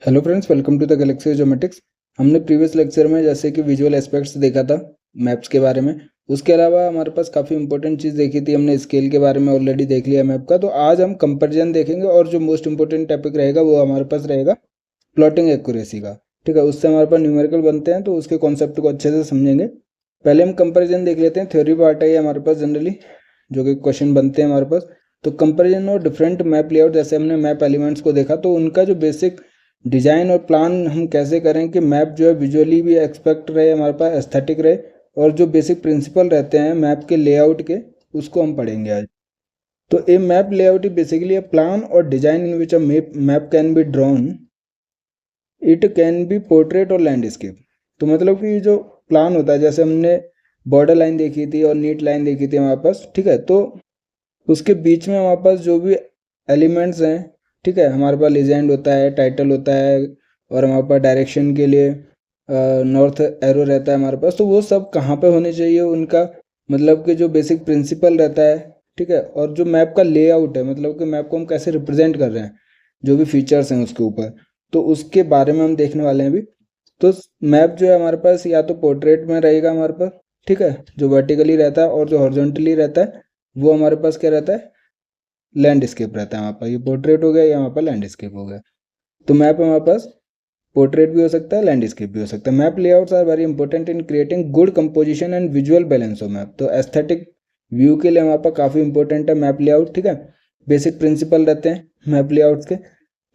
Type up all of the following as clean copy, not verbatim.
Hello friends, welcome to the Galaxy Geomatics. हमने previous lecture में जैसे कि विजुअल एस्पेक्ट्स देखा था मैप्स के बारे में। उसके अलावा हमारे पास काफ़ी इंपॉर्टेंट चीज़ देखी थी हमने, स्केल के बारे में ऑलरेडी देख लिया मैप का। तो आज हम कंपैरिजन देखेंगे और जो मोस्ट इंपॉर्टेंट टॉपिक रहेगा वो हमारे पास रहेगा प्लॉटिंग एक्यूरेसी का। ठीक है, उससे हमारे पास न्यूमेरिकल बनते हैं तो उसके कॉन्सेप्ट को अच्छे से समझेंगे। पहले हम कंपेरिजन देख लेते हैं। थ्योरी पार्ट है ये हमारे पास जनरली, जो कि क्वेश्चन बनते हैं हमारे पास। तो कंपेरिजन और डिफरेंट मैप लेआउट, जैसे हमने मैप एलिमेंट्स को देखा तो उनका जो बेसिक डिजाइन और प्लान हम कैसे करें कि मैप जो है विजुअली भी एक्सपेक्ट रहे, हमारे पास एस्थेटिक रहे, और जो बेसिक प्रिंसिपल रहते हैं मैप के लेआउट के, उसको हम पढ़ेंगे आज। तो a map layout is basically a plan और design in which a map can be drawn. It can be portrait और लैंडस्केप। तो मतलब कि जो प्लान होता है, जैसे हमने बॉर्डर लाइन देखी थी और नीट लाइन देखी थी हमारे पास, ठीक है, तो उसके बीच में हमारे पास जो भी एलिमेंट्स हैं, ठीक है, हमारे पास लीजेंड होता है, टाइटल होता है, और हमारे पास डायरेक्शन के लिए नॉर्थ एरो रहता है हमारे पास। तो वो सब कहाँ पे होने चाहिए, उनका मतलब कि जो बेसिक प्रिंसिपल रहता है, ठीक है, और जो मैप का लेआउट है, मतलब कि मैप को हम कैसे रिप्रेजेंट कर रहे हैं, जो भी फीचर्स हैं उसके ऊपर, तो उसके बारे में हम देखने वाले हैं अभी। तो मैप जो है हमारे पास या तो पोर्ट्रेट में रहेगा हमारे पास, ठीक है, जो वर्टिकली रहता है, और जो हॉरिजॉन्टली रहता है वो हमारे पास क्या रहता है, लैंडस्केप रहता है। वहाँ पर ये पोर्ट्रेट हो गया या वहाँ पर लैंडस्केप हो गया। तो मैप हमारे पास पोर्ट्रेट भी हो सकता है, लैंडस्केप भी हो सकता है। Map layouts are very important in creating good composition and visual balance of map. तो एस्थेटिक व्यू के लिए हमारे पास काफ़ी इंपॉर्टेंट है मैप लेआउट, ठीक है। बेसिक प्रिंसिपल रहते हैं मैप लेआउट्स के,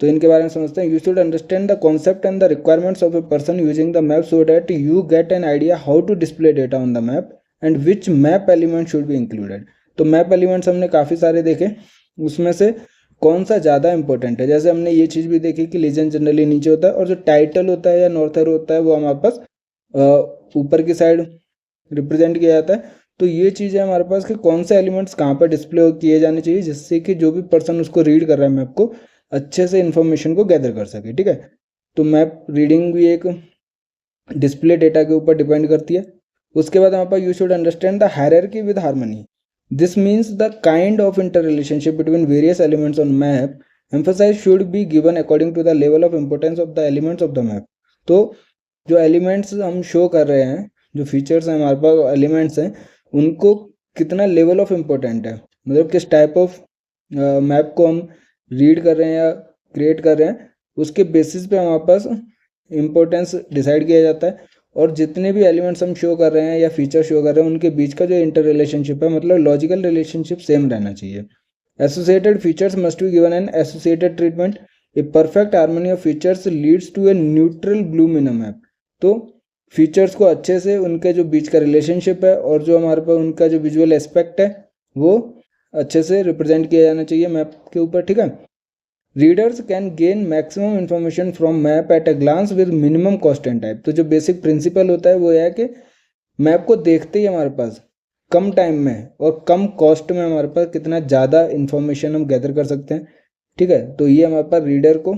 तो इनके बारे में समझते हैं। You should understand the concept and the requirements of a person using the map so that you get an idea how to display data on the map and which map element should be included. तो map elements हमने काफ़ी सारे देखे, उसमें से कौन सा ज़्यादा इंपॉर्टेंट है। जैसे हमने ये चीज़ भी देखी कि लीजेंड जनरली नीचे होता है, और जो टाइटल होता है या नॉर्थ एरो होता है वो हमारे पास ऊपर की साइड रिप्रेजेंट किया जाता है। तो ये चीज़ है हमारे पास कि कौन से एलिमेंट्स कहाँ पर डिस्प्ले किए जाने चाहिए, जिससे कि जो भी पर्सन उसको रीड कर रहा है मैप को, अच्छे से इन्फॉर्मेशन को गैदर कर सके, ठीक है। तो मैप रीडिंग भी एक डिस्प्ले डेटा के ऊपर डिपेंड करती है। उसके बाद हमारे पास you should understand the hierarchy with harmony. This means the kind of interrelationship between various elements on map emphasise should be given according to the level of importance of the elements of the map. तो जो elements हम show कर रहे हैं, जो features हैं हमारे पास, elements हैं, उनको कितना लेवल ऑफ इम्पोर्टेंट है, मतलब किस टाइप ऑफ मैप को हम रीड कर रहे हैं या क्रिएट कर रहे हैं, उसके बेसिस पे हमारे पास इम्पोर्टेंस डिसाइड किया जाता है। और जितने भी एलिमेंट्स हम शो कर रहे हैं या फीचर शो कर रहे हैं, उनके बीच का जो इंटर रिलेशनशिप है, मतलब लॉजिकल रिलेशनशिप सेम रहना चाहिए। Associated features must be given an associated treatment. A perfect harmony of features leads to a neutral bloom in a map. तो फीचर्स को अच्छे से उनके जो बीच का रिलेशनशिप है और जो हमारे पास उनका जो विजुअल एस्पेक्ट है वो अच्छे से रिप्रेजेंट किया जाना चाहिए मैप के ऊपर, ठीक है। Readers can gain maximum information from map at a glance with minimum cost and time. तो जो बेसिक प्रिंसिपल होता है वो है कि मैप को देखते ही हमारे पास कम टाइम में और कम कॉस्ट में हमारे पास कितना ज़्यादा इन्फॉर्मेशन हम गैदर कर सकते हैं, ठीक है। तो ये हमारे पास रीडर को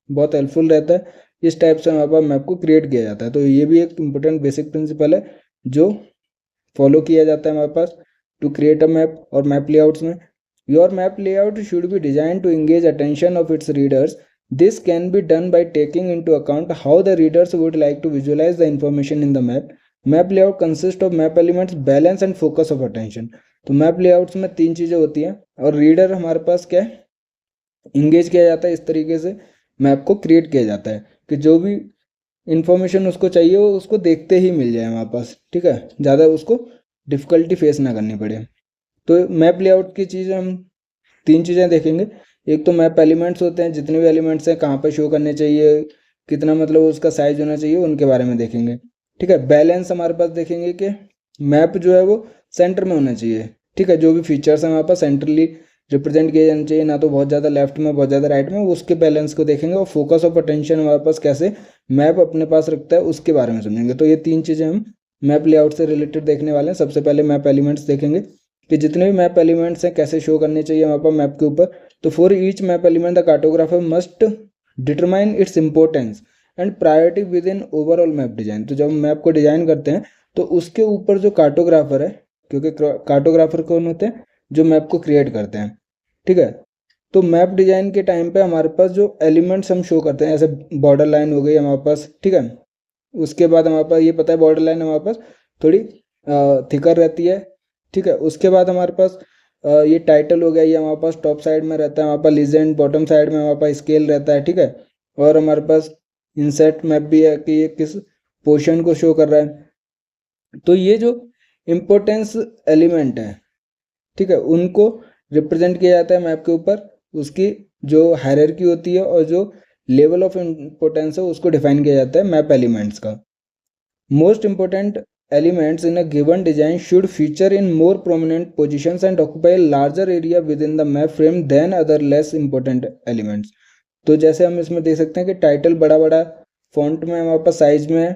बहुत हेल्पफुल रहता है। इस टाइप से हमारे पास मैप को क्रिएट किया जाता है। तो ये भी एक इम्पोर्टेंट बेसिक प्रिंसिपल है जो फॉलो किया जाता है हमारे पास टू क्रिएट अ मैप और मैप लेआउट्स में। Your map layout should be design to engage attention of its readers. This can be done by taking into account how the readers would like to visualise the information in the map. Map layout consist of map elements, balance and focus of attention. तो map layouts में तीन चीज़ें होती हैं, और reader हमारे पास क्या है, इंगेज किया जाता है। इस तरीके से मैप को क्रिएट किया जाता है कि जो भी इंफॉर्मेशन उसको चाहिए वो उसको देखते ही मिल जाए हमारे पास, ठीक है, ज़्यादा उसको डिफ़िकल्टी फेस ना करनी पड़े। तो मैप लेआउट की चीज़ हम तीन चीज़ें देखेंगे। एक तो मैप एलिमेंट्स होते हैं, जितने भी एलिमेंट्स हैं कहाँ पर शो करने चाहिए, कितना मतलब उसका साइज होना चाहिए, उनके बारे में देखेंगे, ठीक है। बैलेंस हमारे पास देखेंगे कि मैप जो है वो सेंटर में होना चाहिए, ठीक है। जो भी फीचर्स हैं हमारे पास सेंट्रली रिप्रेजेंट किए जाने चाहिए, ना तो बहुत ज़्यादा लेफ्ट में बहुत ज़्यादा राइट में, उसके बैलेंस को देखेंगे। और फोकस ऑफ अटेंशन हमारे पास कैसे मैप अपने पास रखता है उसके बारे में समझेंगे। तो ये तीन चीज़ें हम मैप लेआउट से रिलेटेड देखने वाले हैं। सबसे पहले मैप एलिमेंट्स देखेंगे कि जितने भी मैप एलिमेंट्स हैं कैसे शो करने चाहिए हमारे पास मैप के ऊपर। तो for each map element the cartographer must determine its importance and priority with in overall map design. तो जब हम मैप को डिजाइन करते हैं तो उसके ऊपर जो कार्टोग्राफर है, क्योंकि कार्टोग्राफर कौन होते हैं, जो मैप को क्रिएट करते हैं, ठीक है। तो मैप डिजाइन के टाइम पे हमारे पास जो एलिमेंट्स हम शो करते हैं, जैसे बॉर्डर लाइन हो गई हमारे पास, ठीक है। उसके बाद हमारे पास ये पता है बॉर्डर लाइन हमारे पास थोड़ी थिकर रहती है, ठीक है। उसके बाद हमारे पास ये टाइटल हो गया, ये हमारे पास टॉप साइड में रहता है, हमारे पास लीजेंड बॉटम साइड में हमारे पास स्केल रहता है, ठीक है। और हमारे पास इंसर्ट मैप भी है कि ये किस पोर्शन को शो कर रहा है। तो ये जो इम्पोर्टेंस एलिमेंट है, ठीक है, उनको रिप्रेजेंट किया जाता है मैप के ऊपर। उसकी जो हायरार्की होती है और जो लेवल ऑफ इम्पोर्टेंस है उसको डिफाइन किया जाता है मैप एलिमेंट्स का। Most important elements in a given design should feature in more prominent positions and occupy a larger area within the map frame than other less important elements। तो जैसे हम इसमें देख सकते हैं कि टाइटल बड़ा बड़ा फॉन्ट में हमारे पास साइज में है,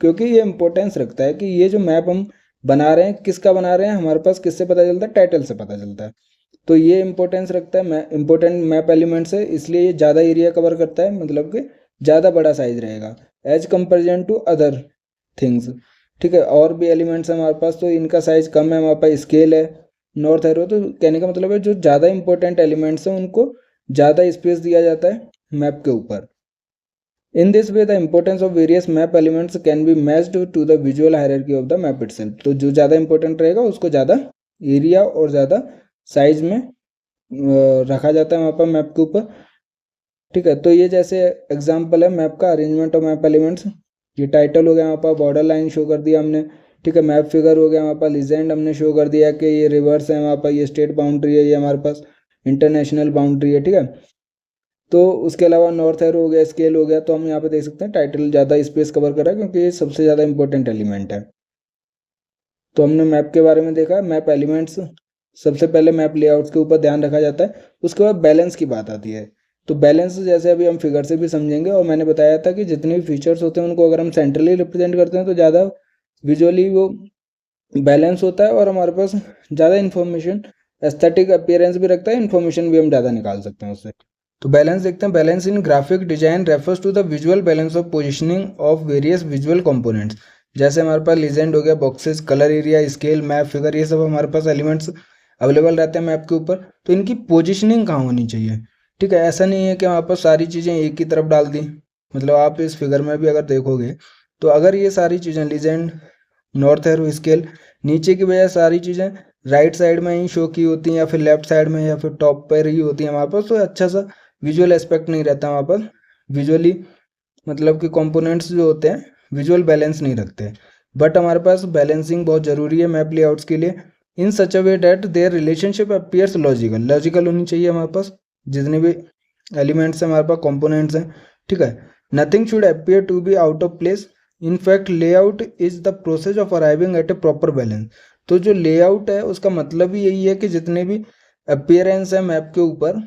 क्योंकि ये इंपॉर्टेंस रखता है कि ये जो मैप हम बना रहे हैं किसका बना रहे हैं, हमारे पास किससे पता चलता है, टाइटल से पता चलता है। तो ये इंपॉर्टेंस रखता है, इंपॉर्टेंट मैप एलिमेंट्स है, इसलिए ये ज़्यादा एरिया कवर करता है, मतलब कि ज़्यादा बड़ा साइज रहेगा as comparison to other things, ठीक है। और भी एलिमेंट्स हैं हमारे पास तो इनका साइज कम है, हमारे पास स्केल है, नॉर्थ एरो। तो कहने का मतलब है जो ज़्यादा इंपॉर्टेंट एलिमेंट्स हैं उनको ज़्यादा स्पेस दिया जाता है मैप के ऊपर। In this way the importance of various map elements can be matched to the visual hierarchy of the map itself. तो जो ज़्यादा इंपॉर्टेंट रहेगा उसको ज़्यादा एरिया और ज़्यादा साइज में रखा जाता है वहाँ पर मैप के ऊपर, ठीक है। तो ये जैसे एग्जाम्पल है मैप का, अरेंजमेंट ऑफ मैप एलिमेंट्स। ये टाइटल हो गया वहाँ पर, बॉर्डर लाइन शो कर दिया हमने, ठीक है। मैप फिगर हो गया वहाँ पर, लीजेंड हमने शो कर दिया कि ये रिवर्स है वहाँ पर, ये स्टेट बाउंड्री है, ये हमारे पास इंटरनेशनल बाउंड्री है, ठीक है। तो उसके अलावा नॉर्थ एरो हो गया, स्केल हो गया। तो हम यहाँ पे देख सकते हैं टाइटल ज़्यादा स्पेस कवर कर रहा है क्योंकि ये सबसे ज़्यादा इंपॉर्टेंट एलिमेंट है। तो हमने मैप के बारे में देखा, मैप एलिमेंट्स। सबसे पहले मैप लेआउट्स के ऊपर ध्यान रखा जाता है, उसके बाद बैलेंस की बात आती है। तो बैलेंस जैसे अभी हम फिगर से भी समझेंगे, और मैंने बताया था कि जितने भी फीचर्स होते हैं उनको अगर हम सेंट्रली रिप्रेजेंट करते हैं तो ज़्यादा विजुअली वो बैलेंस होता है और हमारे पास ज़्यादा इन्फॉर्मेशन, एस्थेटिक अपीयरेंस भी रखता है, इन्फॉर्मेशन भी हम ज़्यादा निकाल सकते हैं उससे। तो बैलेंस देखते हैं। Balance in graphic design refers to the visual balance of positioning of various visual components. जैसे हमारे पास लीजेंड हो गया, boxes, colour area, scale, map figure, ये सब हमारे पास एलिमेंट्स अवेलेबल रहते हैं मैप के ऊपर। तो इनकी पोजिशनिंग कहाँ होनी चाहिए, ठीक है। ऐसा नहीं है कि हमारे पास सारी चीज़ें एक ही तरफ डाल दी। मतलब आप इस फिगर में भी अगर देखोगे तो अगर ये सारी चीज़ें लीजेंड, नॉर्थ एरो, स्केल, नीचे की बजाय सारी चीज़ें राइट साइड में ही शो की होती हैं या फिर लेफ्ट साइड में या फिर टॉप पर ही होती हैं हमारे पास, तो अच्छा सा विजुअल एस्पेक्ट नहीं रहता वहाँ पर। विजुअली मतलब कि कंपोनेंट्स जो होते हैं विजुअल बैलेंस नहीं रखते। बट हमारे पास बैलेंसिंग बहुत ज़रूरी है मैप लेआउट्स के लिए, in such a way that their relationship appears logical. Logical होनी चाहिए हमारे पास जितने भी एलिमेंट्स हैं, हमारे पास कंपोनेंट्स हैं, ठीक है। Nothing should appear to be out of place. In fact layout is the process of arriving at a proper balance. तो जो लेआउट है उसका मतलब ही यही है कि जितने भी अपीयरेंस है मैप के ऊपर,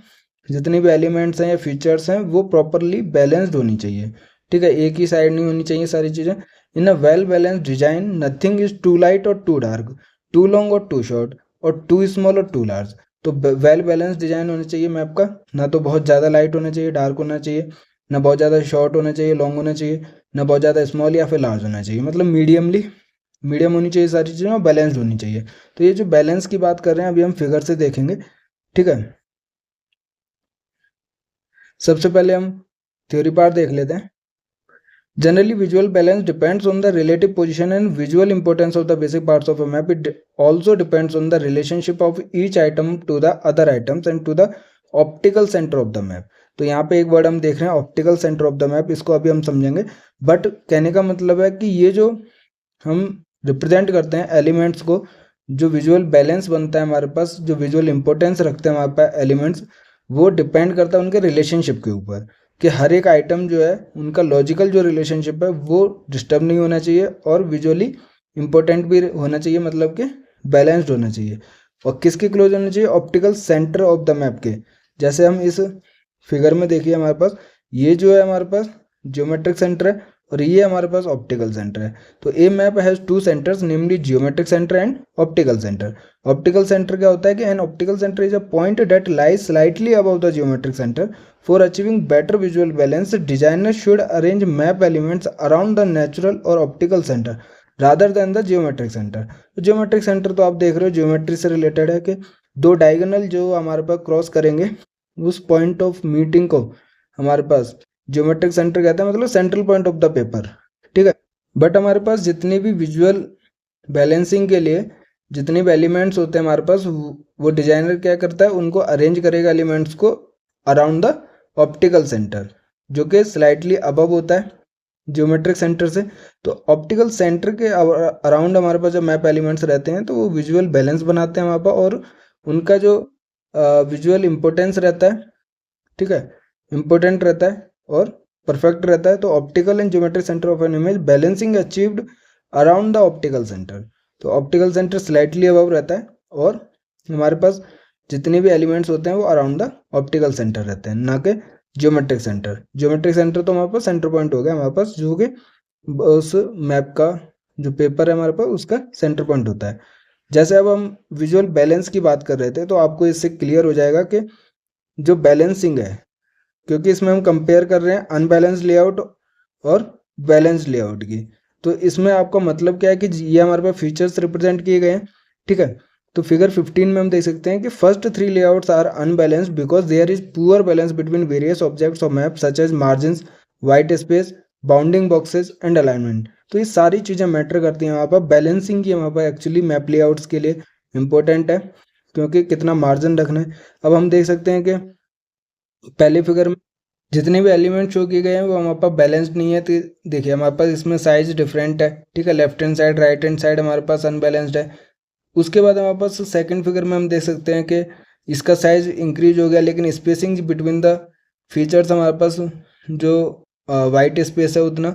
जितने भी एलिमेंट्स हैं या फीचर्स हैं, वो प्रॉपरली बैलेंस्ड होनी चाहिए, ठीक है। एक ही साइड नहीं होनी चाहिए सारी चीज़ें। In a well balanced design nothing is too light और टू डार्क, टू लॉन्ग और टू शॉर्ट, और टू स्मॉल और टू लार्ज। तो वेल बैलेंस्ड डिजाइन होना चाहिए मैप का, ना तो बहुत ज़्यादा लाइट होना चाहिए, डार्क होना चाहिए, ना बहुत ज़्यादा शॉर्ट होना चाहिए, लॉन्ग होना चाहिए, ना बहुत ज़्यादा स्मॉल या फिर लार्ज होना चाहिए। मतलब मीडियम होनी चाहिए सारी चीज़ें और बैलेंस्ड होनी चाहिए। तो ये जो बैलेंस की बात कर रहे हैं अभी हम फिगर से देखेंगे, ठीक है। सबसे पहले हम थ्योरी पार्ट देख लेते हैं। Generally, visual balance depends on the relative position and visual importance of the basic parts of a map. It also depends on the relationship of each item to the other items and to the optical center of the map. तो यहाँ पे एक word हम देख रहे हैं optical centre of the map, इसको अभी हम समझेंगे। बट कहने का मतलब है कि ये जो हम रिप्रेजेंट करते हैं एलिमेंट्स को, जो विजुअल बैलेंस बनता है हमारे पास, जो विजुअल इंपॉर्टेंस रखते हैं हमारे पास एलिमेंट्स, वो डिपेंड करता है उनके रिलेशनशिप के ऊपर कि हर एक आइटम जो है उनका लॉजिकल जो रिलेशनशिप है वो डिस्टर्ब नहीं होना चाहिए और विजुअली इंपॉर्टेंट भी होना चाहिए, मतलब कि बैलेंस्ड होना चाहिए। और किसके क्लोज होना चाहिए, optical centre of the map के। जैसे हम इस फिगर में देखिए हमारे पास ये जो है हमारे पास जियोमेट्रिक सेंटर है और ये हमारे पास ऑप्टिकल सेंटर है। तो a map has two centres namely geometric centre and optical centre. Optical centre क्या होता है कि an optical centre is a point that lies slightly above the geometric centre. For achieving better visual balance designer should arrange map elements around the natural और optical centre rather than the geometric centre. तो geometric centre तो आप देख रहे हो geometry से related है कि दो डायगोनल जो हमारे पास क्रॉस करेंगे उस पॉइंट ऑफ मीटिंग को हमारे पास ज्योमेट्रिक सेंटर कहते हैं, मतलब central point of the paper, ठीक है। बट हमारे पास जितनी भी विजुअल बैलेंसिंग के लिए जितने भी एलिमेंट्स होते हैं हमारे पास, वो डिजाइनर क्या करता है, उनको अरेंज करेगा एलिमेंट्स को अराउंड द ऑप्टिकल सेंटर, जो कि स्लाइटली अबव होता है ज्योमेट्रिक सेंटर से। तो ऑप्टिकल सेंटर के अराउंड हमारे पास जो मैप एलिमेंट्स रहते हैं तो वो विजुअल बैलेंस बनाते हैं वहाँ पर, और उनका जो विजुअल इम्पोर्टेंस रहता है, ठीक है, इम्पोर्टेंट रहता है और परफेक्ट रहता है। तो optical and geometric centre of an image balancing achieved around the optical centre. तो ऑप्टिकल सेंटर स्लाइटली अबव रहता है और हमारे पास जितने भी एलिमेंट्स होते हैं वो अराउंड द ऑप्टिकल सेंटर रहते हैं, ना कि ज्योमेट्रिक सेंटर। ज्योमेट्रिक सेंटर तो हमारे पास सेंटर पॉइंट हो गया हमारे पास, जो कि उस मैप का जो पेपर है हमारे पास उसका सेंटर पॉइंट होता है। जैसे अब हम विजुअल बैलेंस की बात कर रहे थे, तो आपको इससे क्लियर हो जाएगा कि जो बैलेंसिंग है, क्योंकि इसमें हम कंपेयर कर रहे हैं अनबैलेंस लेआउट और बैलेंस लेआउट की, तो इसमें आपका मतलब क्या है कि ये हमारे पास फीचर्स रिप्रेजेंट किए गए हैं, ठीक है। तो फिगर 15 में हम देख सकते हैं कि first 3 layouts are unbalanced because there is poor balance between various objects of map such as margins, white space, bounding boxes and alignment. तो ये सारी चीज़ें मैटर करती हैं वहाँ पर। बैलेंसिंग की वहाँ पर एक्चुअली मैप लेआउट्स के लिए इम्पोर्टेंट है, क्योंकि कितना मार्जिन रखना है। अब हम देख सकते हैं कि पहले फिगर में जितने भी एलिमेंट शो किए गए हैं वो हमारे पास बैलेंस्ड नहीं है। तो देखिए हमारे पास इसमें साइज डिफरेंट है, ठीक है, left hand side right hand side हमारे पास अनबैलेंस्ड है। उसके बाद हमारे पास सेकंड फिगर में हम देख सकते हैं कि इसका साइज इंक्रीज हो गया, लेकिन स्पेसिंग बिटवीन द फीचर्स हमारे पास जो वाइट स्पेस है उतना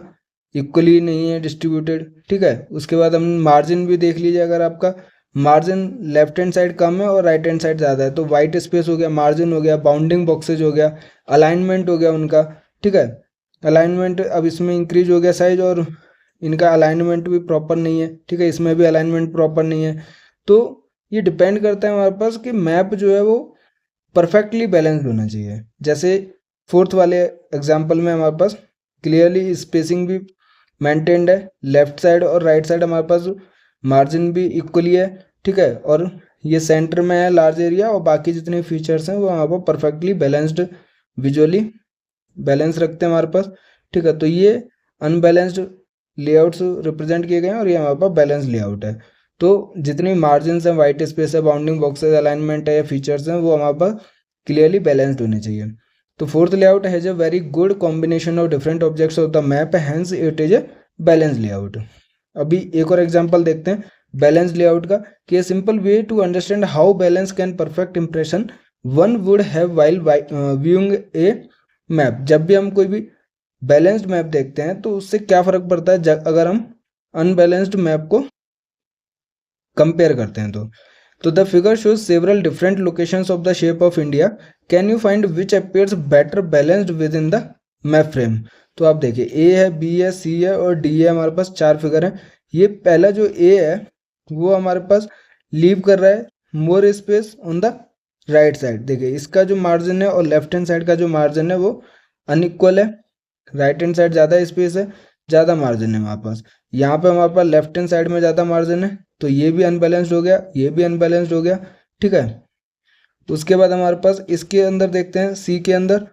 इक्वली नहीं है डिस्ट्रीब्यूटेड, ठीक है। उसके बाद हम मार्जिन भी देख लीजिए, अगर आपका मार्जिन लेफ्ट हैंड साइड कम है और राइट हैंड साइड ज़्यादा है, तो वाइट स्पेस हो गया, मार्जिन हो गया, बाउंडिंग बॉक्सेज हो गया, अलाइनमेंट हो गया उनका, ठीक है। अलाइनमेंट अब इसमें इंक्रीज हो गया साइज, और इनका अलाइनमेंट भी प्रॉपर नहीं है, ठीक है, इसमें भी अलाइनमेंट प्रॉपर नहीं है। तो ये डिपेंड करता है हमारे पास कि मैप जो है वो परफेक्टली बैलेंस्ड होना चाहिए। जैसे फोर्थ वाले एग्जाम्पल में हमारे पास क्लियरली स्पेसिंग भी मेंटेन्ड है, लेफ्ट साइड और राइट साइड हमारे पास मार्जिन भी इक्वली है, ठीक है, और ये सेंटर में है लार्ज एरिया, और बाकी जितने फीचर्स हैं वो हमारे पास परफेक्टली बैलेंस्ड विजुअली बैलेंस रखते हैं हमारे पास, ठीक है। तो ये अनबैलेंस्ड लेआउट्स रिप्रेजेंट किए गए हैं और ये हमारे पास बैलेंस लेआउट है। तो जितनी मार्जिन हैं, वाइट स्पेस है, बाउंडिंग बॉक्सेस, अलाइनमेंट है या फीचर्स हैं, वो हमारे पास क्लियरली बैलेंस्ड होने चाहिए। तो fourth layout has a very good combination of different objects of the map, hence it is a balance layout. अभी एक और एग्जांपल देखते हैं बैलेंस लेआउट का, कि a simple way to understand how balance can perfect impression one would have while viewing a map. जब भी हम कोई भी बैलेंस्ड मैप देखते हैं तो उससे क्या फ़र्क पड़ता है अगर हम अनबैलेंस्ड मैप को कंपेयर करते हैं। तो the figure shows several different locations of the shape of India, can you find which appears better balanced with in the map frame. तो आप देखिए ए है, बी है, सी है और डी है, हमारे पास 4 फिगर है। ये पहला जो ए है वो हमारे पास लीव कर रहा है more space on the right side. देखिए इसका जो मार्जिन है और लेफ्ट हैंड साइड का जो मार्जिन है वो अनइक्वल है, राइट हैंड साइड ज़्यादा स्पेस है, ज़्यादा मार्जिन है हमारे पास। यहाँ पे हमारे पास लेफ्ट हैंड साइड में ज़्यादा मार्जिन है, तो ये भी अनबैलेंस्ड हो गया, ये भी अनबैलेंस्ड हो गया, ठीक है। उसके बाद हमारे पास इसके अंदर देखते हैं सी के अंदर,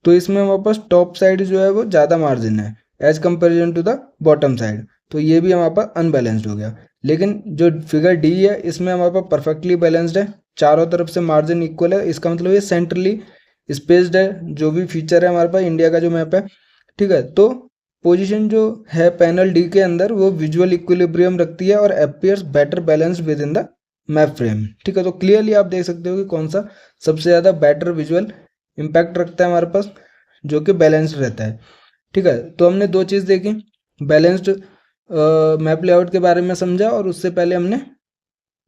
तो इसमें हमारे पास टॉप साइड जो है वो ज़्यादा मार्जिन है as comparison to the bottom side, तो ये भी हमारे पास अनबैलेंस्ड हो गया। लेकिन जो फिगर डी है इसमें हमारे पास परफेक्टली बैलेंस्ड है, चारों तरफ से मार्जिन इक्वल है, इसका मतलब ये सेंट्रली स्पेस्ड है। जो भी फीचर है हमारे पास इंडिया का जो मैप है, ठीक है। तो पोजीशन जो है पैनल डी के अंदर वो विजुअल इक्विलिब्रियम रखती है और appears better balanced with in the map frame, ठीक है। तो क्लियरली आप देख सकते हो कि कौन सा सबसे ज़्यादा बेटर विजुअल इम्पैक्ट रखता है हमारे पास, जो कि बैलेंस्ड रहता है, ठीक है। तो हमने दो चीज़ देखी, बैलेंस्ड मैप लेआउट के बारे में समझा और उससे पहले हमने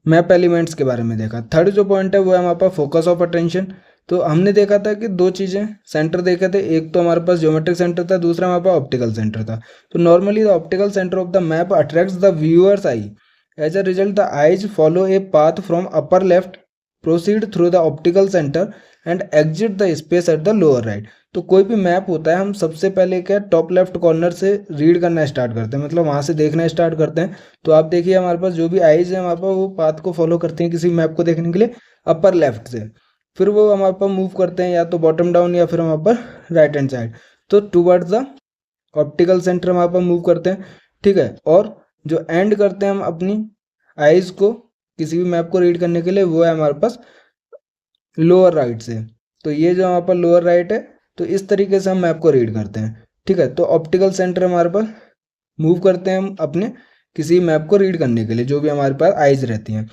मैप एलिमेंट्स के बारे में देखा। थर्ड जो पॉइंट है वो है हमारे पास फोकस ऑफ अटेंशन। तो हमने देखा था कि दो चीज़ें सेंटर देखे थे, एक तो हमारे पास ज्योमेट्रिक सेंटर था, दूसरा हमारे पास ऑप्टिकल सेंटर था। तो normally the optical centre of the map attracts the viewers eye, as a result the eyes follow a path from upper left, proceed through the optical centre and exit the space at the lower right. तो कोई भी map होता है हम सबसे पहले क्या top left corner से रीड करना स्टार्ट करते हैं, मतलब वहाँ से देखना स्टार्ट करते हैं। तो आप देखिए हमारे पास जो भी आइज है हमारे पास वो पाथ को फॉलो करते हैं किसी मैप को देखने के लिए अपर लेफ्ट से, फिर वो हमारे पास मूव करते हैं या तो बॉटम डाउन या फिर हमारे पास राइट हैंड साइड, तो टूवर्ड्स द ऑप्टिकल सेंटर हमारे पास मूव करते हैं, ठीक है। और जो एंड करते हैं हम अपनी आइज को किसी भी मैप को रीड करने के लिए, वो है हमारे पास लोअर राइट से। तो ये जो हमारे पास लोअर राइट है, तो इस तरीके से हम मैप को रीड करते हैं, ठीक है। तो ऑप्टिकल सेंटर हमारे पास मूव करते हैं हम अपने किसी मैप को रीड करने के लिए, जो भी हमारे पास आइज रहती हैं।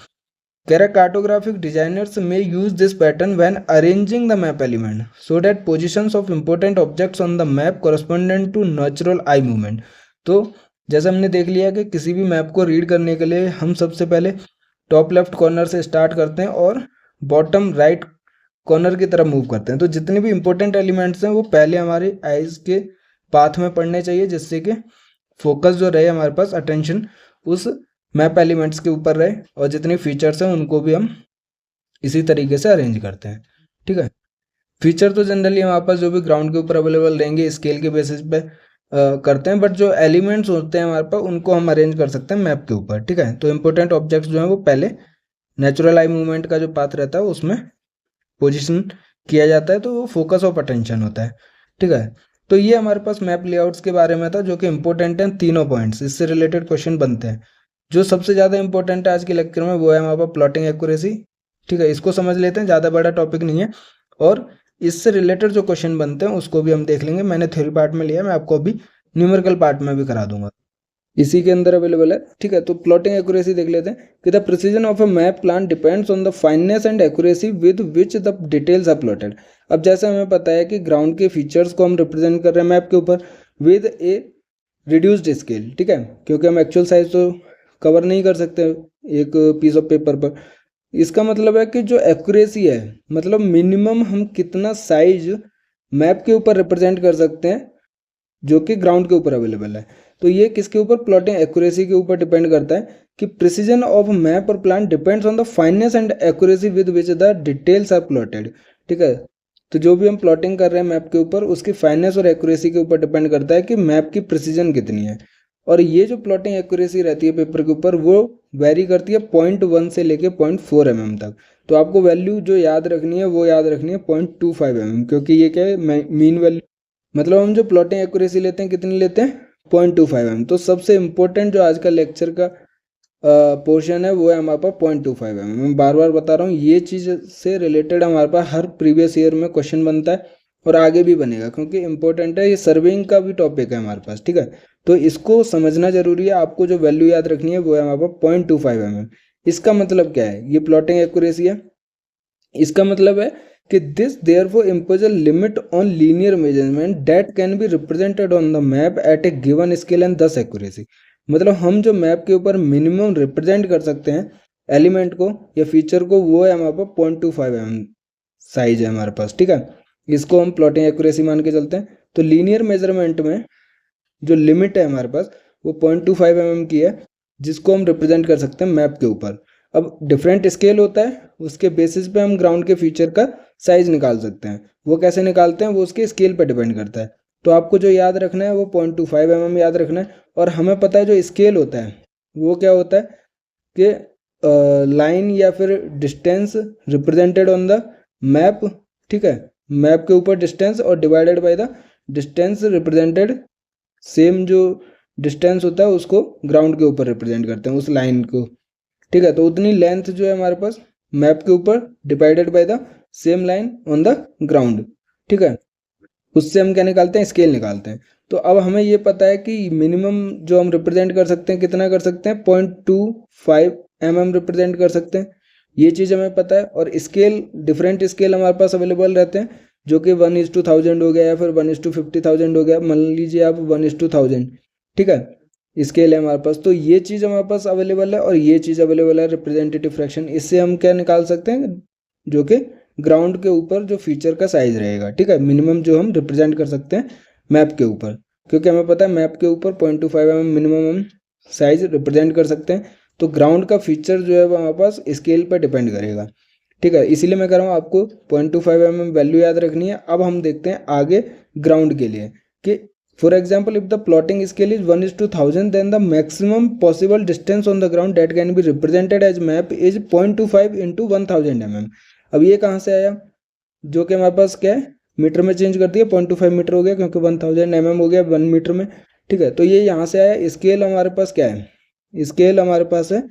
कह रहा cartographic designers may use this pattern when arranging the map element so that positions of important objects on the map correspondent to natural eye movement. तो जैसे हमने देख लिया कि किसी भी मैप को रीड करने के लिए हम सबसे पहले टॉप लेफ्ट कॉर्नर से स्टार्ट करते हैं और बॉटम राइट कॉर्नर की तरफ मूव करते हैं। तो जितने भी इंपॉर्टेंट एलिमेंट्स हैं वो पहले हमारी आइज के पाथ में पड़ने चाहिए, जिससे कि फोकस जो रहे हमारे पास, अटेंशन उस मैप एलिमेंट्स के ऊपर रहे, और जितने फीचर्स हैं उनको भी हम इसी तरीके से अरेंज करते हैं, ठीक है। फीचर तो जनरली हमारे पास जो भी ग्राउंड के ऊपर अवेलेबल रहेंगे स्केल के बेसिस पे करते हैं, बट जो एलिमेंट्स होते हैं हमारे पास उनको हम अरेंज कर सकते हैं मैप के ऊपर, ठीक है। तो इंपॉर्टेंट ऑब्जेक्ट्स जो हैं वो पहले नेचुरल आई मूवमेंट का जो पाथ रहता है उसमें पोजीशन किया जाता है, तो वो फोकस ऑफ अटेंशन होता है, ठीक है। तो ये हमारे पास मैप लेआउट्स के बारे में था, जो कि इंपॉर्टेंट हैं तीनों पॉइंट्स, इससे रिलेटेड क्वेश्चन बनते हैं। जो सबसे ज़्यादा इंपॉर्टेंट है आज के लेक्चर में वो है हमारे पास प्लॉटिंग एक्यूरेसी, ठीक है। इसको समझ लेते हैं, ज़्यादा बड़ा टॉपिक नहीं है, और इससे रिलेटेड जो क्वेश्चन बनते हैं उसको भी हम देख लेंगे। मैंने थ्योरी पार्ट में लिया, मैं आपको अभी न्यूमेरिकल पार्ट में भी करा दूंगा, इसी के अंदर अवेलेबल है, ठीक है। तो प्लॉटिंग एक्यूरेसी देख लेते हैं कि the precision of a map plan depends on the fineness and accuracy with which the details are plotted. अब जैसे हमें पता है कि ग्राउंड के फीचर्स को हम रिप्रेजेंट कर रहे हैं मैप के ऊपर विद ए रिड्यूस्ड स्केल, ठीक है, क्योंकि हम एक्चुअल साइज तो कवर नहीं कर सकते एक पीस ऑफ पेपर पर। इसका मतलब है कि जो एक्यूरेसी है, मतलब मिनिमम हम कितना साइज मैप के ऊपर रिप्रेजेंट कर सकते हैं जो कि ग्राउंड के ऊपर अवेलेबल है। तो ये किसके ऊपर, प्लॉटिंग एक्यूरेसी के ऊपर डिपेंड करता है कि प्रिसीजन ऑफ मैप और plan depends on the fineness and accuracy with which the details are plotted, ठीक है। तो जो भी हम प्लॉटिंग कर रहे हैं मैप के ऊपर, उसकी फाइननेस और एक्यूरेसी के ऊपर डिपेंड करता है कि मैप की प्रिसीजन कितनी है। और ये जो प्लॉटिंग एक्यूरेसी रहती है पेपर के ऊपर, वो वेरी करती है 0.1 से लेके 0.4 mm तक। तो आपको वैल्यू जो याद रखनी है वो याद रखनी है 0.25 mm, क्योंकि ये क्या है, मीन वैल्यू, मतलब हम जो प्लॉटिंग एक्यूरेसी लेते हैं कितनी लेते हैं, 0.25 mm। तो सबसे इम्पोर्टेंट जो आज का लेक्चर का पोर्शन है वो है हमारे पास 0.25 mm। मैं बार बार बता रहा हूँ, ये चीज़ से रिलेटेड हमारे पास हर प्रीवियस ईयर में क्वेश्चन बनता है और आगे भी बनेगा, क्योंकि इंपॉर्टेंट है, ये सर्वेइंग का भी टॉपिक है हमारे पास, ठीक है। तो इसको समझना जरूरी है। आपको जो वैल्यू याद रखनी है वो है हमारे पास 0.25 mm। इसका मतलब क्या है, ये प्लॉटिंग एक्यूरेसी है, इसका मतलब है कि this therefore impose a limit on linear measurement that can be represented on the map at a given scale and thus accuracy. मतलब हम जो मैप के ऊपर मिनिमम रिप्रेजेंट कर सकते हैं एलिमेंट को या फीचर को, वो है हमारे पास 0.25 mm साइज है हमारे पास, ठीक है। इसको हम प्लॉटिंग एक्यूरेसी मान के चलते हैं। तो लीनियर मेजरमेंट में जो लिमिट है हमारे पास वो 0.25 mm की है, जिसको हम रिप्रेजेंट कर सकते हैं मैप के ऊपर। अब डिफरेंट स्केल होता है, उसके बेसिस पे हम ग्राउंड के फीचर का साइज निकाल सकते हैं। वो कैसे निकालते हैं, वो उसके स्केल पे डिपेंड करता है। तो आपको जो याद रखना है वो 0.25 mm याद रखना है। और हमें पता है जो स्केल होता है वो क्या होता है कि लाइन या फिर distance represented on the map, ठीक है, मैप के ऊपर डिस्टेंस और divided by the distance represented, same जो डिस्टेंस होता है उसको ग्राउंड के ऊपर रिप्रेजेंट करते हैं उस लाइन को, ठीक है। तो उतनी लेंथ जो है हमारे पास मैप के ऊपर divided by the same line on the ground, ठीक है। उससे हम क्या निकालते हैं, स्केल निकालते हैं। तो अब हमें ये पता है कि मिनिमम जो हम रिप्रेजेंट कर सकते हैं कितना कर सकते हैं, 0.25 mm रिप्रेजेंट कर सकते हैं, ये चीज़ हमें पता है। और स्केल, डिफरेंट स्केल हमारे पास अवेलेबल रहते हैं, जो कि 1:1000 हो गया या फिर 1:50,000 हो गया, मान लीजिए आप 1:1000, ठीक है, स्केल है हमारे पास। तो ये चीज़ हमारे पास अवेलेबल है और ये चीज़ अवेलेबल है रिप्रेजेंटेटिव फ्रैक्शन। इससे हम क्या निकाल सकते हैं, जो कि ग्राउंड के ऊपर जो फीचर का साइज रहेगा, ठीक है, मिनिमम जो हम रिप्रेजेंट कर सकते हैं मैप के ऊपर, क्योंकि हमें पता है मैप के ऊपर 0.25 mm मिनिमम हम साइज रिप्रेजेंट कर सकते हैं। तो ग्राउंड का फीचर जो है वो हमारे पास स्केल पर डिपेंड करेगा, ठीक है। इसीलिए मैं कह रहा हूँ आपको 0.25 mm वैल्यू याद रखनी है। अब हम देखते हैं आगे ग्राउंड के लिए कि for example if the plotting scale is 1:1000 then the maximum possible distance on the ground that can be represented as map is 0.25 × 1000 mm। अब ये कहाँ से आया, जो कि हमारे पास क्या है, मीटर में चेंज कर दिया, 0.25 मीटर हो गया, क्योंकि 1000 mm हो गया 1 मीटर में। ठीक है, तो ये यहाँ से आया। स्केल हमारे पास क्या है, स्केल हमारे पास है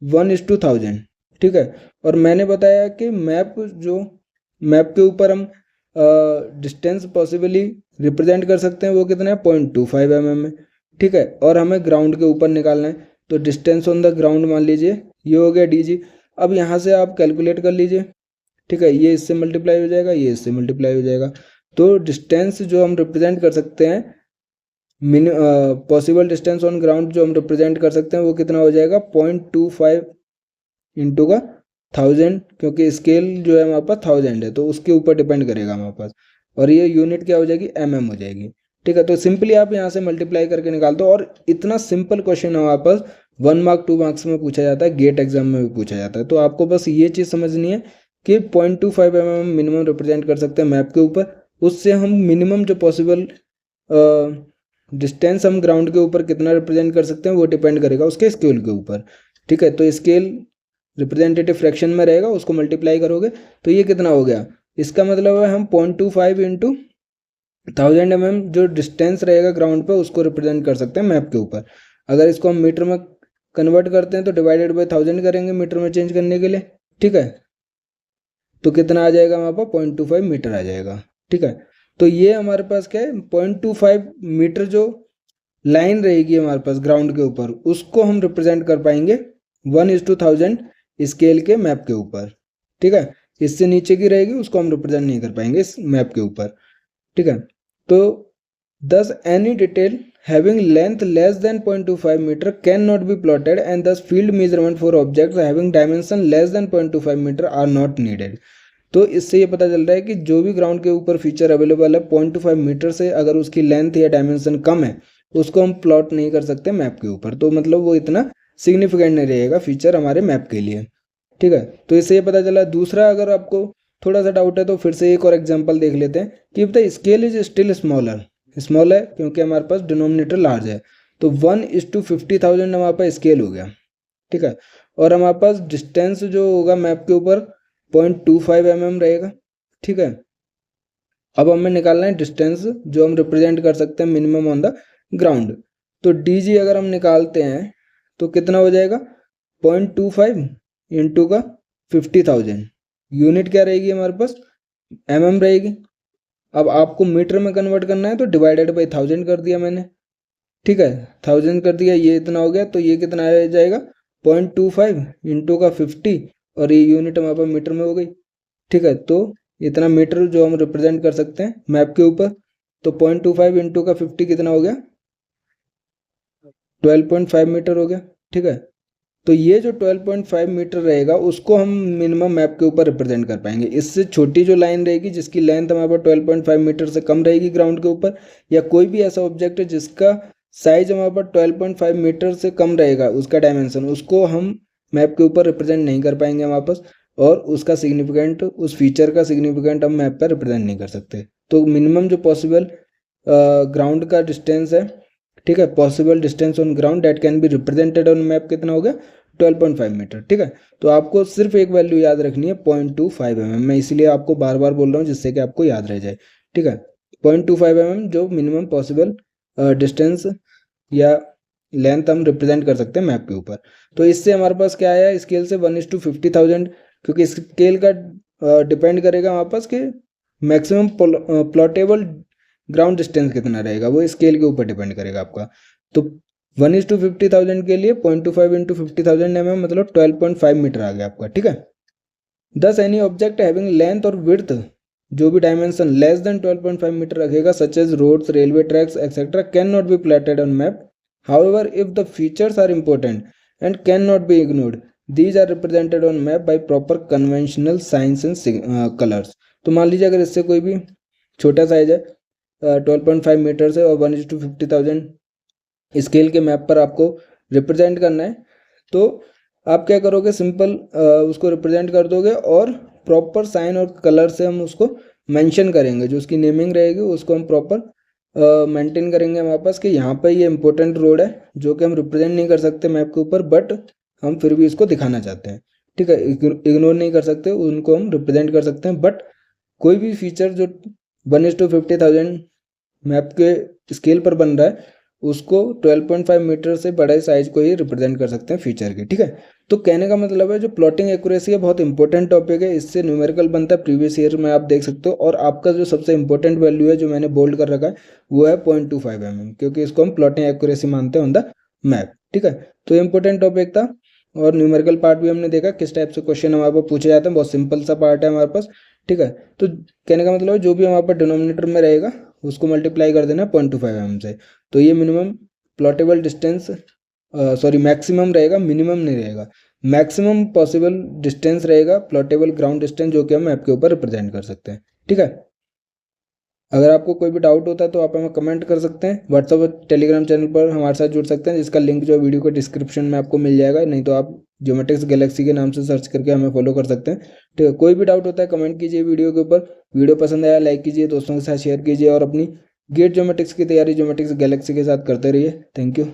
1:1000। ठीक है, और मैंने बताया कि मैप के ऊपर हम डिस्टेंस पॉसिबली रिप्रेजेंट कर सकते हैं, वो कितना है, 0.25 mm में। ठीक है, और हमें ग्राउंड के ऊपर निकालना है, तो डिस्टेंस ऑन द ग्राउंड मान लीजिए ये हो गया डी जी। अब यहाँ से आप कैलकुलेट कर लीजिए। ठीक है, ये इससे मल्टीप्लाई हो जाएगा, ये इससे मल्टीप्लाई हो जाएगा। तो डिस्टेंस जो हम रिप्रेजेंट कर सकते हैं, पॉसिबल डिस्टेंस ऑन ग्राउंड जो हम रिप्रेजेंट कर सकते हैं, वो कितना हो जाएगा, 0.25 इंटू का 1000, क्योंकि स्केल जो है हमारे पास 1000 है, तो उसके ऊपर डिपेंड करेगा हमारे पास। और ये यूनिट क्या हो जाएगी, mm हो जाएगी। ठीक है, तो सिंपली आप यहाँ से मल्टीप्लाई करके निकाल दो। और इतना सिंपल क्वेश्चन हमारे पास 1 मार्क 2 मार्क्स में पूछा जाता है, गेट एग्जाम में भी पूछा जाता है। तो आपको बस ये चीज़ समझनी है कि 0.25 mm मिनिमम रिप्रेजेंट कर सकते हैं मैप के ऊपर। उससे हम मिनिमम जो पॉसिबल डिस्टेंस हम ग्राउंड के ऊपर कितना रिप्रेजेंट कर सकते हैं, वो डिपेंड करेगा उसके स्केल के ऊपर। ठीक है, तो स्केल रिप्रेजेंटेटिव फ्रैक्शन में रहेगा, उसको मल्टीप्लाई करोगे तो ये कितना हो गया। इसका मतलब है हम 0.25 इंटू 1000 mm जो डिस्टेंस रहेगा ग्राउंड पे, उसको रिप्रेजेंट कर सकते हैं मैप के ऊपर। अगर इसको हम मीटर में कन्वर्ट करते हैं तो डिवाइडेड बाई 1000 करेंगे मीटर में चेंज करने के लिए। ठीक है, तो कितना आ जाएगा हमारे पास, 0.25 मीटर आ जाएगा। ठीक है, तो ये हमारे पास क्या है, 0.25 मीटर जो लाइन रहेगी हमारे पास ग्राउंड के ऊपर, उसको हम रिप्रेजेंट कर पाएंगे 1:1000 स्केल के मैप के ऊपर। ठीक है, इससे नीचे की रहेगी उसको हम रिप्रेजेंट नहीं कर पाएंगे इस मैप के ऊपर। ठीक है, तो thus any detail having length less than 0.25 meter cannot be plotted, and thus field measurement for objects having dimension less than 0.25 meter are not needed। तो इससे ये पता चल रहा है कि जो भी ग्राउंड के ऊपर फीचर अवेलेबल है 0.25 मीटर से अगर उसकी लेंथ या डायमेंशन कम है, उसको हम प्लॉट नहीं कर सकते मैप के ऊपर। तो मतलब वो इतना सिग्निफिकेंट नहीं रहेगा फीचर हमारे मैप के लिए। ठीक है, तो इससे ये पता चला। दूसरा, अगर आपको थोड़ा सा डाउट है तो फिर से एक और एग्जांपल देख लेते हैं कि the scale is still smaller. Small है क्योंकि हमारे पास डिनोमिनेटर लार्ज है, तो 1:50,000 हमारे पास स्केल हो गया। ठीक है, और हमारे पास डिस्टेंस जो होगा मैप के ऊपर 0.25 mm रहेगा। ठीक है, अब हमें निकालना है डिस्टेंस जो हम रिप्रेजेंट कर सकते हैं मिनिमम ऑन द ग्राउंड। तो डी जी अगर हम निकालते हैं तो कितना हो जाएगा, 0.25 इंटू का 50,000। यूनिट क्या रहेगी हमारे पास, mm रहेगी। अब आपको मीटर में कन्वर्ट करना है तो डिवाइडेड बाई 1000 कर दिया मैंने। ठीक है, 1000 कर दिया, ये इतना हो गया, तो ये कितना आ जाएगा, 0.25 इंटू का 50, और ये यूनिट हमारे पास मीटर में हो गई। ठीक है, तो इतना मीटर जो हम रिप्रेजेंट कर सकते हैं मैप के ऊपर। तो 0.25 इंटू का 50 कितना हो गया, 12.5 मीटर हो गया। ठीक है, तो ये जो 12.5 मीटर रहेगा उसको हम मिनिमम मैप के ऊपर रिप्रेजेंट कर पाएंगे। इससे छोटी जो लाइन रहेगी जिसकी लेंथ हमारे पास 12.5 मीटर से कम रहेगी ग्राउंड के ऊपर, या कोई भी ऐसा ऑब्जेक्ट है जिसका साइज हमारे पास 12.5 मीटर से कम रहेगा उसका डायमेंशन, उसको हम मैप के ऊपर रिप्रेजेंट नहीं कर पाएंगे हमारे पास, और उसका सिग्निफिकेंट, उस फीचर का सिग्निफिकेंट हम मैप पर रिप्रेजेंट नहीं कर सकते। तो मिनिमम जो पॉसिबल ग्राउंड का डिस्टेंस है, ठीक है, possible distance on ground that can be represented on map कितना हो गया, 12.5 मीटर। ठीक है, तो आपको सिर्फ एक वैल्यू याद रखनी है 0.25 mm। मैं इसलिए आपको बार बार बोल रहा हूँ जिससे कि आपको याद रह जाए। ठीक है, 0.25 mm जो मिनिमम पॉसिबल डिस्टेंस या लेंथ हम रिप्रेजेंट कर सकते हैं मैप के ऊपर। तो इससे हमारे पास क्या आया, स्केल से 1:50,000, क्योंकि स्केल का डिपेंड करेगा हमारे पास कि मैक्सिमम प्लॉटेबल ग्राउंड डिस्टेंस कितना रहेगा, वो स्केल के ऊपर डिपेंड करेगा आपका। तो 1:50,000 के लिए 0.25 इंटू 50,000 mm मतलब 12.5 मीटर आ गया आपका। ठीक है, thus any object having length और विड्थ जो भी डायमेंशन लेस देन 12.5 मीटर रखेगा, such as roads, railway tracks etcetera, can not be plotted on map. However if the features are important and can not be ignored, these are represented on map by proper conventional science and colours. तो मान लीजिए अगर इससे कोई भी छोटा size है 12.5 metre से और 1:50,000 स्केल के मैप पर आपको रिप्रेजेंट करना है, तो आप क्या करोगे, सिंपल उसको रिप्रेजेंट कर दोगे और प्रॉपर साइन और कलर से हम उसको मेंशन करेंगे। जो उसकी नेमिंग रहेगी उसको हम प्रॉपर मेंटेन करेंगे हमारे पास कि यहाँ पर ये इंपॉर्टेंट रोड है जो कि हम रिप्रेजेंट नहीं कर सकते मैप के ऊपर, बट हम फिर भी इसको दिखाना चाहते हैं। ठीक है, इग्नोर नहीं कर सकते, उनको हम रिप्रेजेंट कर सकते हैं, बट कोई भी फीचर जो 1:50,000 मैप के स्केल पर बन रहा है उसको 12.5 मीटर से बड़े साइज को ही रिप्रेजेंट कर सकते हैं फीचर के, ठीक है। तो कहने का मतलब है जो प्लॉटिंग एक्यूरेसी है बहुत इंपॉर्टेंट टॉपिक है, इससे न्यूमेरिकल बनता है प्रीवियस ईयर में आप देख सकते हो। और आपका जो सबसे इंपॉर्टेंट वैल्यू है जो मैंने बोल्ड कर रखा है वो है 0.25 mm, क्योंकि इसको हम प्लॉटिंग एक्यूरेसी मानते हैं ऑन द मैप, ठीक है। तो इंपॉर्टेंट टॉपिक था। और न्यूमेरिकल पार्ट भी हमने देखा किस टाइप से क्वेश्चन हमारे पास पूछे जाते हैं, बहुत सिंपल सा पार्ट है हमारे पास, ठीक है। तो कहने का मतलब है जो भी हमारे पास डिनोमिनेटर में रहेगा उसको मल्टीप्लाई कर देना 0.25 mm से। तो ये मिनिमम प्लॉटेबल डिस्टेंस सॉरी मैक्सिमम रहेगा, मिनिमम नहीं रहेगा, मैक्सिमम पॉसिबल डिस्टेंस रहेगा प्लॉटेबल ग्राउंड डिस्टेंस जो कि हम मैप के ऊपर रिप्रेजेंट कर सकते हैं, ठीक है। अगर आपको कोई भी डाउट होता है तो आप हमें कमेंट कर सकते हैं, व्हाट्सएप और टेलीग्राम चैनल पर हमारे साथ जुड़ सकते हैं जिसका लिंक जो वीडियो के डिस्क्रिप्शन में आपको मिल जाएगा, नहीं तो आप ज्योमेट्रिक्स गैलेक्सी के नाम से सर्च करके हमें फॉलो कर सकते हैं, ठीक है। कोई भी डाउट होता है कमेंट कीजिए वीडियो के ऊपर, वीडियो पसंद आया लाइक कीजिए, दोस्तों के साथ शेयर कीजिए और अपनी गेट ज्योमेट्रिक्स की तैयारी ज्योमेट्रिक्स गैलेक्सी के साथ करते रहिए। Thank you.